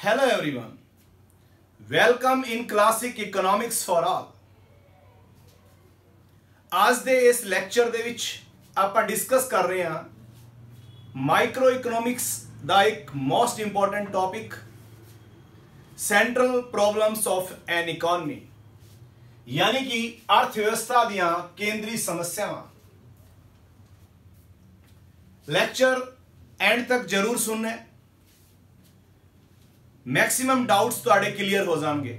Hello everyone, welcome in Classic Economics for All। आज ਦੇ ਇਸ ਲੈਕਚਰ ਦੇ ਵਿੱਚ ਆਪਾਂ ਡਿਸਕਸ ਕਰ ਰਹੇ ਹਾਂ ਮਾਈਕਰੋ ਇਕਨੋਮਿਕਸ ਦਾ ਇੱਕ most important topic central problems of N economy, यानी कि अर्थव्यवस्था दियां केंद्रीय समस्यावां। लैक्चर एंड तक जरूर सुनना, मैक्सिमम डाउट्स तुहाडे क्लियर हो जाएंगे,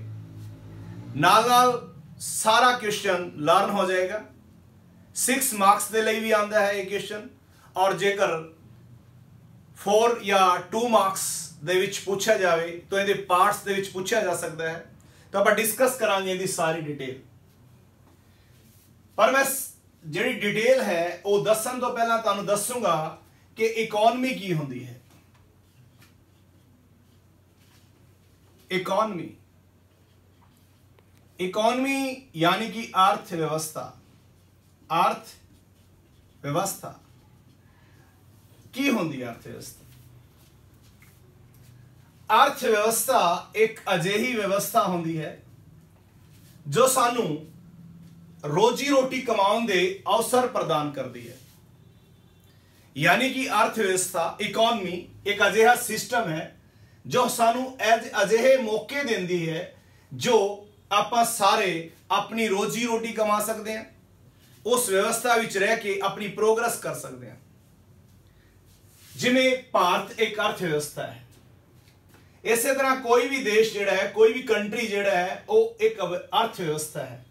नाल सारा क्वेश्चन लर्न हो जाएगा। 6 मार्क्स के लिए भी आंदा है ये क्वेश्चन, और जेकर 4 या 2 मार्क्स दे विच पूछा जाए तो ये पार्ट्स दे विच पूछा जा सकता है। तो आप डिस्कस करांगे इसकी सारी डिटेल, पर मैं जी डिटेल है वो दसन तो पहला तुहानू दसूंगा कि इकोनॉमी की होंदी है। इकोनॉमी इकोनॉमी यानी कि अर्थव्यवस्था। अर्थव्यवस्था की होंदी अर्थव्यवस्था। अर्थव्यवस्था एक अजिही व्यवस्था होंदी है जो सानू रोजी रोटी कमाउण दे अवसर प्रदान करती है। यानी कि अर्थव्यवस्था इकोनॉमी एक अजिहा सिस्टम है जो सानू अजिहे मौके देंदी है जो आपां सारे अपनी रोजी रोटी कमा सकते हैं, उस व्यवस्था विच रह के अपनी प्रोग्रेस कर सकते हैं। जिवें भारत एक अर्थव्यवस्था है, इस तरह कोई भी देश जिहड़ा है, कोई भी कंट्री जिहड़ा है वो एक अर्थव्यवस्था है।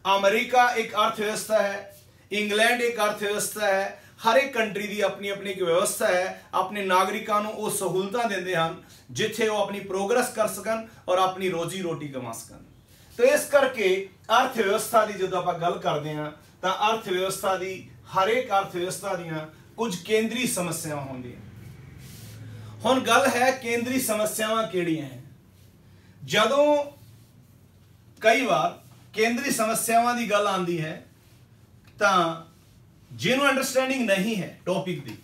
अमेरिका एक अर्थव्यवस्था है, इंग्लैंड एक अर्थव्यवस्था है। हर एक कंट्री की अपनी अपनी एक व्यवस्था है, अपने नागरिकों को वो सहूलतां देंदे हन जिथे वो अपनी प्रोग्रेस कर सकन और अपनी रोजी रोटी कमा सकन। तो इस करके अर्थव्यवस्था की जो आप गल करते हैं तो अर्थव्यवस्था की हर एक अर्थव्यवस्था दियां कुछ केंद्रीय समस्यावां होंदियां। हुण गल है केंद्रीय समस्यावां किहड़ियां हैं। जदों कई बार केंद्रीय समस्यावां की गल आती है तो जिन्होंने अंडरस्टैंडिंग नहीं है टॉपिक की,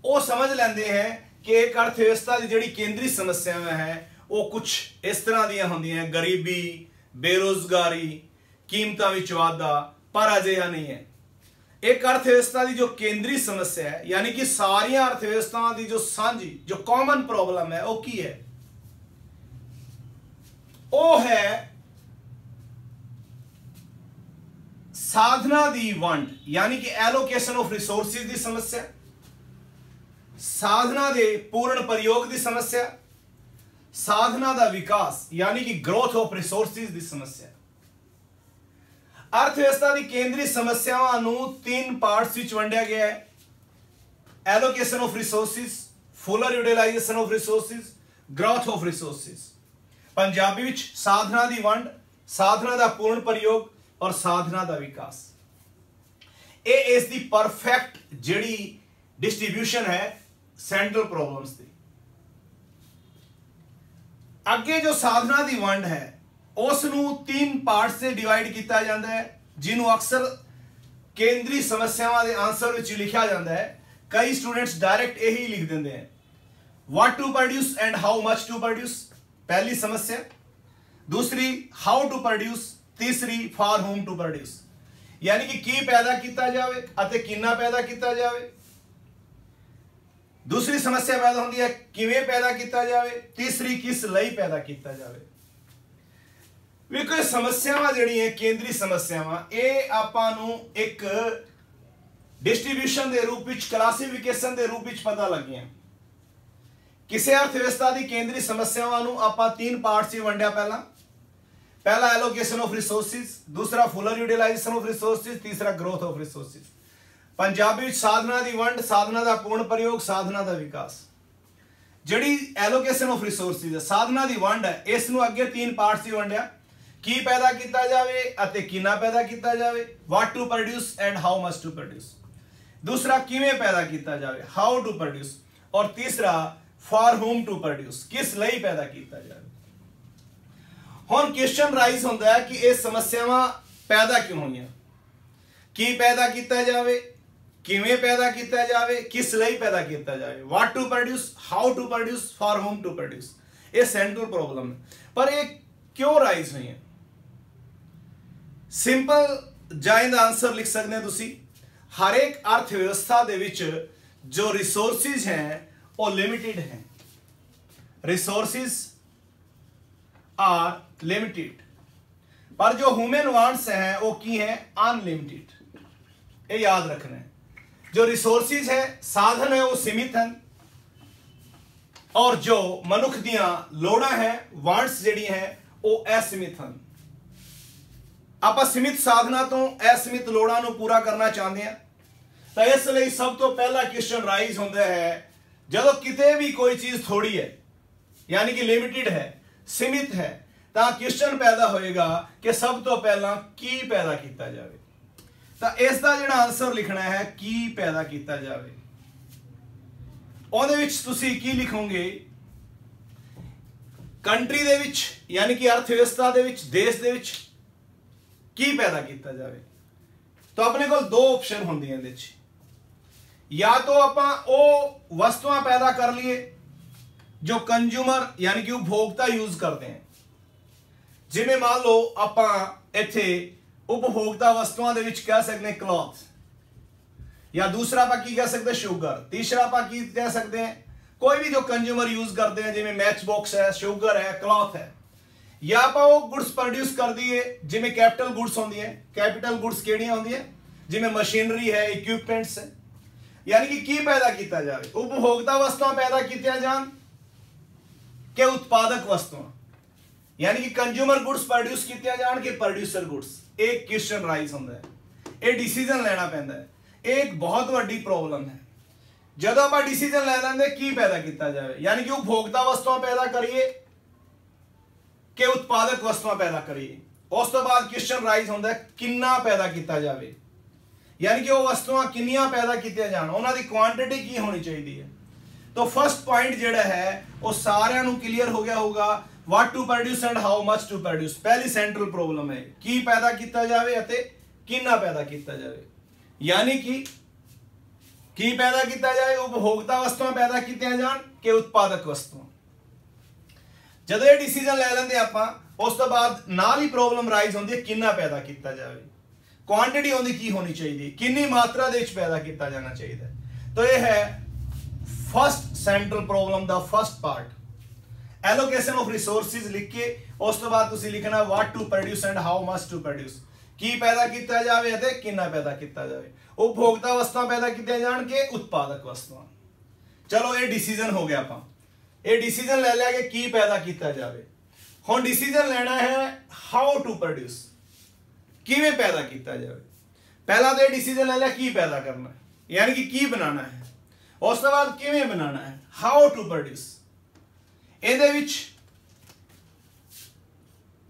वो समझ लेंदे हैं कि एक अर्थव्यवस्था की जिहड़ी केंद्रीय समस्यावां है वो कुछ इस तरह दियां होंदियां हैं, गरीबी, बेरोजगारी, कीमतां विच वाधा, पर अजिहा नहीं है। एक अर्थव्यवस्था की जो केंद्रीय समस्या है, यानी कि सारिया अर्थव्यवस्थाओं की जो सांझी जो कॉमन प्रॉब्लम है, वो की है? वो है साधना दी वंड, यानी कि एलोकेशन ऑफ रिसोर्सेज की समस्या, साधना दे पूर्ण प्रयोग की समस्या, साधना दा विकास यानी कि ग्रोथ ऑफ रिसोर्सेज की समस्या। अर्थव्यवस्था की केंद्रीय समस्यावां नू 3 पार्ट्स विच वंडिया गया है। Allocation of resources, fuller utilisation of resources, growth of resources. Punjabi विच साधना दी वंड, साधना दा पूर्ण प्रयोग और साधना दा विकास। ये इसकी परफेक्ट जिहड़ी डिस्ट्रीब्यूशन है सेंट्रल प्रॉब्लम्स की। अगे जो साधना दी वंड है उसनू 3 पार्ट से डिवाइड किया जाता है, जिन्होंने अक्सर केंद्रीय समस्यावां दे आंसर विच लिखा जाता है। कई स्टूडेंट्स डायरेक्ट यही लिख देंगे हैं, what to produce and how much to produce, पहली समस्या। दूसरी हाउ टू प्रोड्यूस, तीसरी फॉर होम टू प्रोड्यूस, यानी कि पैदा किया जाए अते कितना पैदा किया जाए। दूसरी समस्या पैदा होती है किवें पैदा किया जाए, तीसरी किस लई पैदा किया जाए। ਵੇਖੋ समस्यावां ਜਿਹੜੀਆਂ केंद्रीय समस्यावां ਇਹ ਆਪਾਂ ਨੂੰ एक डिस्ट्रीब्यूशन के रूप में, क्लासिफिकेशन के रूप में पता लगियां। किसी अर्थव्यवस्था की केंद्रीय समस्यावां ਨੂੰ ਆਪਾਂ 3 पार्ट्स ही वंडिया। पहला एलोकेशन ऑफ रिसोर्सेज, दूसरा फुलर यूटिलाइजेशन ऑफ रिसोर्सेज, तीसरा ग्रोथ ऑफ रिसोर्सेज। पंजाबी साधना की वंड, साधना का पूर्ण प्रयोग, साधना का विकास। जिहड़ी एलोकेशन ऑफ रिसोर्सेज है, साधना की वंड है, इसनूं अगे 3 पार्ट्स ही वंडिया, की पैदा किया जाए अते कितना पैदा किया जाए, what to produce and how much to produce. दूसरा किवें पैदा किया जाए, हाउ टू प्रोड्यूस, और तीसरा फॉर होम टू प्रोड्यूस, किस लई पैदा किया जाए। हुण क्वेश्चन राइज होंदा है कि ये समस्यावां पैदा क्यों होईयां, की पैदा किया जाए, किवें पैदा किया जाए, किस लई पैदा किया जाए, what to produce, how to produce, for whom to produce. ਇਹ ਸੈਂਟਰਲ ਪ੍ਰੋਬਲਮ ਹੈ। ਪਰ ਇਹ ਕਿਉਂ ਰਾਈਜ਼ ਹੋਈ ਹੈ? ਸਿੰਪਲ ਜਾਂ ਦਾ ਆਂਸਰ ਲਿਖ ਸਕਦੇ ਹੋ ਤੁਸੀਂ, ਹਰ ਇੱਕ अर्थ व्यवस्था ਦੇ ਵਿੱਚ जो रिसोर्सेज हैं वो लिमिटेड हैं, रिसोर्सेज आर लिमिटेड, पर जो ह्यूमन वांट्स हैं वो की है अनलिमिटेड। ये याद रखना है। जो रिसोर्सेज है साधन है वो सीमित हैं, और जो मनुख दियां लोड़ा है वांट्स जिहड़ी है वो असीमित हैं। आप सीमित साधना तो असीमित लोड़ा नूं पूरा करना चाहते हैं, तो इसलिए सब तो पहला क्वेश्चन राइज होता है जो किते भी कोई चीज थोड़ी है यानी कि लिमिटेड है, सीमित है, तो क्वेश्चन पैदा होएगा कि सब तो पहला की पैदा किया जाए। तो इसका जो आंसर लिखना है की पैदा किया जाए, ਉਹਦੇ ਵਿੱਚ ਤੁਸੀਂ ਕੀ ਲਿਖੋਗੇ? ਕੰਟਰੀ ਦੇ ਵਿੱਚ यानी कि अर्थ व्यवस्था ਦੇ ਵਿੱਚ, देश ਦੇ ਵਿੱਚ ਕੀ पैदा किया जाए। तो अपने को दो ऑप्शन होंगे ਇਹਦੇ ਵਿੱਚ, या तो आप वस्तुआं पैदा कर लिए जो कंज्यूमर यानी कि उपभोक्ता यूज करते हैं, जिमें मान लो आप इत्थे उपभोक्ता वस्तुआं दे विच कह सकते हैं क्लॉथ, या दूसरा आप की कह सकते हैं शुगर, तीसरा आप की कह सकते हैं कोई भी जो कंज्यूमर यूज करते हैं, जिमें मैच बॉक्स है, शुगर है, क्लॉथ है। या आप वो गुड्स प्रोड्यूस कर दिए जिमें कैपिटल गुड्स होंदी है। कैपिटल गुड्स केड़ियां होंदी है? जिमें मशीनरी है, इक्विपमेंट्स है। यानी कि की पैदा किया जाए? उपभोक्ता वस्तुआं पैदा किया जान के उत्पादक वस्तुआं, यानी कि कंज्यूमर गुड्स प्रोड्यूस किया जान के प्रोड्यूसर गुड्स। एक क्वेश्चन राइज होता है, ये डिसीजन लेना पैंदा है। एक बहुत बड़ी प्रॉब्लम है जब आप डिसीजन ले लेंगे की पैदा किया जाए, यानी कि उपभोक्ता वस्तुआं पैदा करिए के उत्पादक वस्तुआं पैदा करिए। उस तो बाद क्वेश्चन राइज होता है कितना पैदा किया जाए, यानी कि वो वस्तुआं किनियां पैदा कितियां जाण, उन्हां दी क्वांटिटी की होनी चाहिए। तो फर्स्ट पॉइंट जिहड़ा है वो सारियां नूं क्लीयर हो गया होगा, what to produce and how much to produce. पहली सेंट्रल प्रॉब्लम है की पैदा किया जाए अते कितना पैदा किया जाए, यानी कि की पैदा किया जाए, उपभोक्ता वस्तुआं पैदा कितियां जाण के उत्पादक वस्तुआं। जब ये डिसीजन ले लेंगे आप, उस तो बाद नाल ही प्रॉब्लम राइज होती है कितना पैदा किया जाए, क्वांटिटी उनकी की होनी चाहिए, कितनी मात्रा दे पैदा किया जाना चाहिए। तो यह है फर्स्ट सेंट्रल प्रॉब्लम दा first part. Allocation of resources लिख के उस तो बाद तुसी लिखना what to produce and how much to produce, की पैदा किया जाए ते कितना पैदा किया जाए। उपभोक्ता वस्तुआं पैदा किए जान के उत्पादक वस्तुआं। चलो ये डिसीजन हो गया, आप ये डिसीजन ले लिया कि की पैदा किया जाए। हुण डिसीजन लेना है हाउ टू प्रोड्यूस, किवें पैदा किया जाए। पहला तो डिसीजन ले लिया की पैदा करना है, यानी कि की बनाना है। उस तो बाद किवें बनाना है, हाउ टू प्रोड्यूस। ਇਹਦੇ ਵਿੱਚ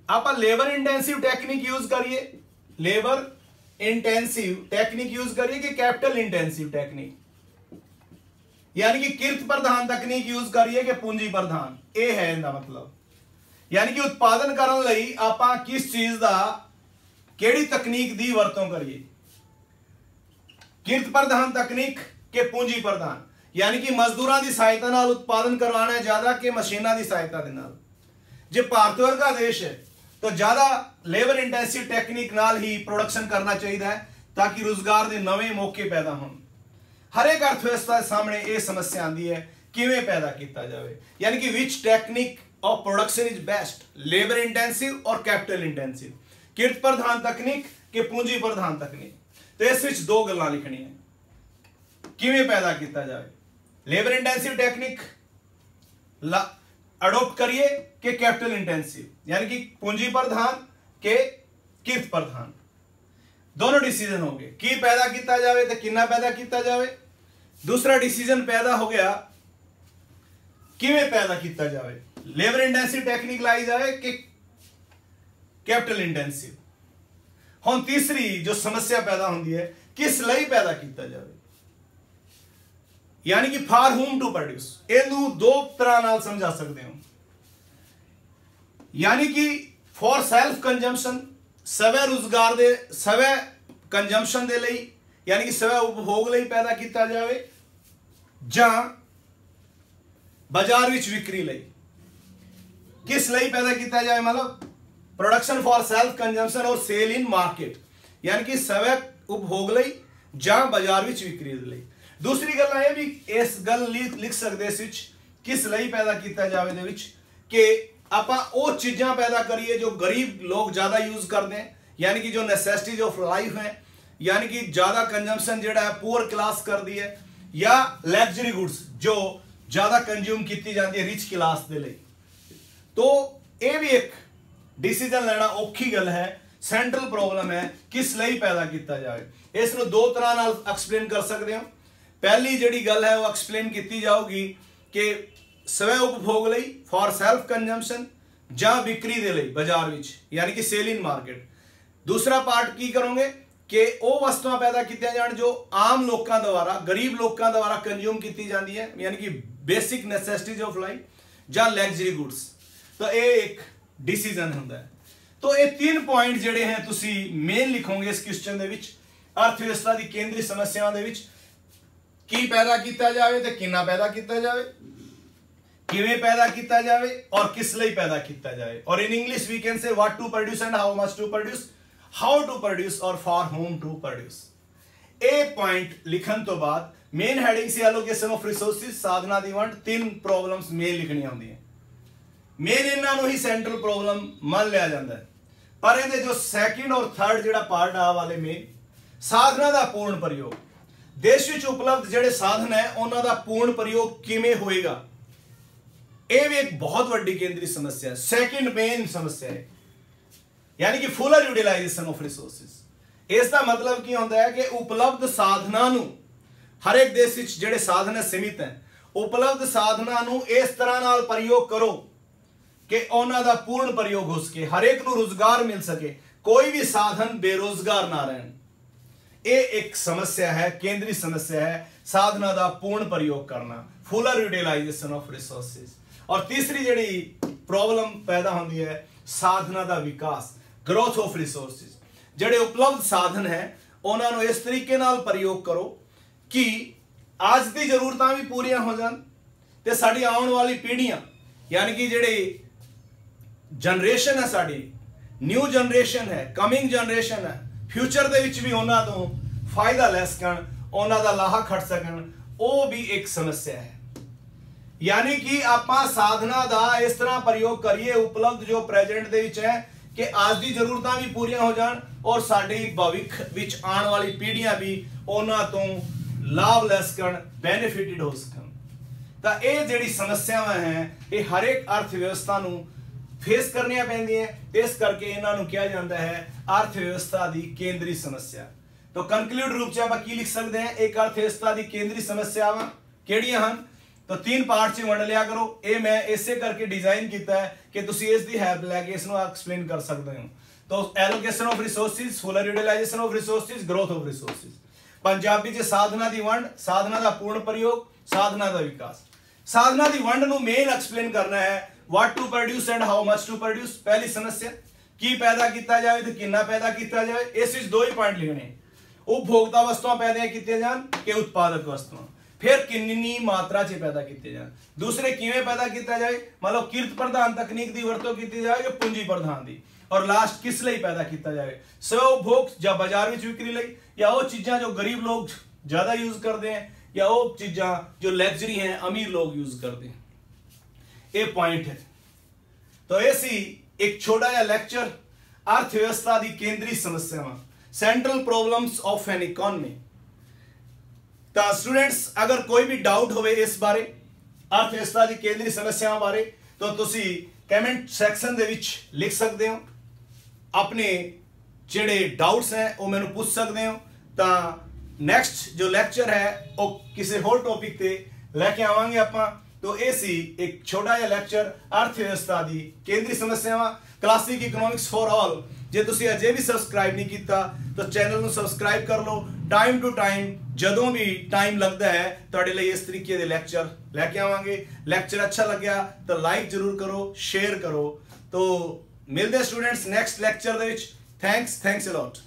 आप लेबर इंटेंसिव टेक्निक यूज करिए, लेबर इंटेंसिव टेक्निक यूज करिए कि कैपिटल इंटेंसिव टेक्निक, यानी कि किरत प्रधान तकनीक यूज करिए कि पूंजी प्रधान। ये है इनका मतलब, यानी कि उत्पादन करने लई आपां किस चीज दा केड़ी तकनीक दी वरतों करिए, किरत प्रधान तकनीक के पूंजी प्रधान, यानी कि मजदूरों की सहायता नाल उत्पादन करवाना है ज्यादा कि मशीनों की सहायता दे नाल। जे भारत वर्गा देश है तो ज्यादा लेबर इंटेंसिव टेक्निक नाल ही प्रोडक्शन करना चाहिए है ताकि रोजगार के नवे मौके पैदा हों। हर एक अर्थव्यवस्था के सामने ये समस्या आती है किवें पैदा किया जाए, यानी कि which technique of production is best, labour intensive और कैपिटल इंटेंसिव, किरत प्रधान तकनीक के पूंजी प्रधान तकनीक। तो इस विच दो गल्लां लिखनी है, किवें पैदा किया जाए। लेबर इंटेंसिव टेक्निक अडोप्ट करिए कि कैपिटल इंटेंसिव, यानी कि पूंजी प्रधान के किरत प्रधान। दोनों डिसीजन हो गए, की पैदा किया जाए तो कितना पैदा किया जाए। दूसरा डिसीजन पैदा हो गया किवें पैदा किया जाए, लेबर इंटेंसिव टेक्निक लाई जाए कि कैपिटल इंटेंसिव। हुण तीसरी जो समस्या पैदा होती है किस लई पैदा किया जाए, यानी कि फॉर होम टू प्रोड्यूस। इनू दो तरह नाल समझा सकते हो, यानी कि फॉर सेल्फ कंजम्पशन, स्वै रोजगार दे स्वै कंजम्पशन दे लई, यानी कि स्वै उपभोग लई पैदा किया जाए, जां बाजार विच विक्री लई, किस लिए पैदा किया जाए, मतलब प्रोडक्शन फॉर सेल्फ कंजम्पशन और सेल इन मार्केट, यानी कि स्वै उपभोग ਲਈ ਜਾਂ ਬਾਜ਼ਾਰ ਵਿੱਚ ਵਿਕਰੀ ਲਈ। दूसरी गल ਇਹ ਵੀ ਇਸ ਗੱਲ ਲਿਖ ਸਕਦੇ ਇਸ ਵਿੱਚ ਕਿਸ ਲਈ ਪੈਦਾ ਕੀਤਾ ਜਾਵੇ ਦੇ ਵਿੱਚ ਕਿ ਆਪਾਂ ਉਹ ਚੀਜ਼ਾਂ ਪੈਦਾ ਕਰੀਏ ਜੋ ਗਰੀਬ ਲੋਕ ਜ਼ਿਆਦਾ ਯੂਜ਼ ਕਰਦੇ हैं, यानी कि जो नेसेसिटीज ऑफ लाइफ है, यानी कि ज़्यादा कंजम्पशन जो है पुअर क्लास कर दी है, या लग्जरी गुड्स जो ज़्यादा कंज्यूम की जाती है रिच क्लास के लिए। तो ये भी एक डिसीजन लेना औखी गल है, सेंट्रल प्रॉब्लम है किस लिए पैदा किया जाए। इसनूं दो तरह नाल एक्सप्लेन कर सकते हो। पहली जिहड़ी गल है वो एक्सप्लेन की जाऊगी कि स्वै उपभोग लई फॉर सेल्फ कंजम्पशन ਜਾਂ ਵਿਕਰੀ ਦੇ ਲਈ ਬਾਜ਼ਾਰ ਵਿੱਚ, यानी कि सेल इन मार्केट। दूसरा पार्ट की करोगे कि ਉਹ ਵਸਤੂਆਂ ਪੈਦਾ ਕੀਤੀਆਂ ਜਾਣ ਜੋ ਆਮ ਲੋਕਾਂ ਦੁਆਰਾ, ਗਰੀਬ ਲੋਕਾਂ ਦੁਆਰਾ ਕੰਜ਼ਿਊਮ ਕੀਤੀ ਜਾਂਦੀ ਹੈ, यानी कि बेसिक नेसेसिटीज ऑफ लाइफ ਜਾਂ लग्जरी गुड्स। तो ये एक डिसीजन ਹੁੰਦਾ है। तो ये तीन पॉइंट ਜਿਹੜੇ हैं ਤੁਸੀਂ ਮੇਨ ਲਿਖੋਗੇ ਇਸ क्वेश्चन ਦੇ ਵਿੱਚ। ਅਰਥਵਿਵਸਥਾ ਦੀ ਕੇਂਦਰੀ ਸਮੱਸਿਆਵਾਂ ਦੇ ਵਿੱਚ ਕੀ ਪੈਦਾ ਕੀਤਾ ਜਾਵੇ ਤੇ ਕਿੰਨਾ ਪੈਦਾ ਕੀਤਾ ਜਾਵੇ, किवें पैदा किया जाए और किस लिए पैदा किया जाए। और in English we can say what to produce and how much to produce, how to produce और फॉर होम टू प्रोड्यूस। ए पॉइंट लिखन तो बाद मेन हेडिंग से एलोकेशन ऑफ रिसोर्सेज, साधना दी वंड, तीन प्रॉब्लम्स मेन लिखनी होंदी है। मेन इन्हों ही सेंट्रल प्रॉब्लम मान लिया जाता है, पर इहदे जो सैकेंड और थर्ड जिहड़ा पार्ट आ वाले मेन साधना का पूर्ण प्रयोग, देश विच उपलब्ध जिहड़े साधन है उन्हां दा पूर्ण प्रयोग किवें होएगा, यह भी एक बहुत बड़ी केंद्रीय समस्या है, सेकंड मेन समस्या है, यानी कि फुलर यूटिलाइजेशन ऑफ रिसोर्सेज। इसका मतलब की होता है कि उपलब्ध साधना नूं, हर एक देश विच जिहड़े साधन सीमित हैं, उपलब्ध साधना नूं इस तरह नाल प्रयोग करो कि उन्हां दा पूर्ण प्रयोग हो सके, हर एक नूं रोजगार मिल सके, कोई भी साधन बेरोजगार ना रहन। ये एक समस्या है, केंद्रीय समस्या है, साधना का पूर्ण प्रयोग करना, फुलर यूटिलाइजेशन ऑफ रिसोर्सेज। और तीसरी जिहड़ी प्रॉब्लम पैदा होती है साधना का विकास, ग्रोथ ऑफ रिसोर्सेज। जिहड़े उपलब्ध साधन है उन्होंने इस तरीके नाल प्रयोग करो कि आज की जरूरतां भी पूरियां हो जान ते साडी आने वाली पीढ़ियां, यानी कि जिहड़ी जनरेशन है, साडी न्यू जनरेशन है, कमिंग जनरेशन है, फ्यूचर दे विच भी उन्हां तों फायदा लै सकन, उन्हां दा लाहा खट सकन, वो भी एक समस्या है। यानी कि आपां साधना का इस तरह प्रयोग करिए उपलब्ध जो प्रेजेंट दे विच है कि आज की जरूरतां भी पूरियां हो जान और साडी भविख विच आने वाली पीढ़ियां भी उन्हां तों लाभ लै सकन, बेनिफिटेड हो सकन। तां ये जिहड़ी समस्यावां हैं ये हर एक अर्थव्यवस्था नूं फेस करनियां पैंदियां, इस करके इन्हां नूं कहा जाता है अर्थव्यवस्था की केंद्रीय समस्या। तो कंक्लूड रूप से आप की लिख सकते हैं, एक अर्थव्यवस्था की केंद्रीय समस्यावां किहड़ियां हन। तो तीन पार्ट च वंड लिया करो। ये मैं इसे करके डिजाइन किया है कि तुसी इसकी हेल्प लैके इसनूं एक्सप्लेन कर सकते हो। तो allocation of resources, fuller utilisation of resources, growth of resources. Punjabi च साधना की वंड, साधना का पूर्ण प्रयोग, साधना का विकास। साधना की वंड नूं मेन एक्सप्लेन करना है what to produce and how much to produce. पहली समस्या की पैदा किया जाए तो कितना पैदा किया जाए, इस विच दो ही पॉइंट लिखने, उपभोक्ता वस्तुआं पैदा की जान कि उत्पादक वस्तुआं, फिर कितनी मात्रा च पैदा किए जाए। दूसरे किवें पैदा किया जाए, मतलब किरत प्रधान तकनीक की वरतों की जाए या पूंजी प्रधान की। और लास्ट किस लिए पैदा किया जाए, स्व उपभोग या बाजार में विक्री लई, या वो चीज़ां जो गरीब लोग ज़्यादा यूज करते हैं, या वो चीज़ां जो लग्जरी हैं अमीर लोग यूज करते हैं। ये पॉइंट है। तो ऐसी एक छोटा या लेक्चर अर्थव्यवस्था की केंद्रीय समस्यावां, central problems of an economy. तो स्टूडेंट्स अगर कोई भी डाउट हो इस बारे अर्थव्यवस्था की केंद्रीय समस्याओं बारे तो तुसी कमेंट सैक्शन दे विच लिख सकते हो, अपने जिहड़े डाउट्स हैं वो मैनूं पूछ सकते हो। तो नैक्सट जो लैक्चर है वो किसी होर टॉपिक ते लैके आवांगे आपां। तो ये सी एक छोटा जिहा लैक्चर अर्थव्यवस्था की केंद्रीय समस्यावां, क्लासिक इकोनॉमिक्स फॉर ऑल। जे तुसी अजे भी सबसक्राइब नहीं किया तो चैनल को सबसक्राइब कर लो। टाइम टू टाइम जदों भी टाइम लगता है तुहाडे लई इस तरीके के लैक्चर लैके आवांगे। लैक्चर अच्छा लग्या तो लाइक जरूर करो, शेयर करो। तो मिलते students next lecture they which. Thanks a lot.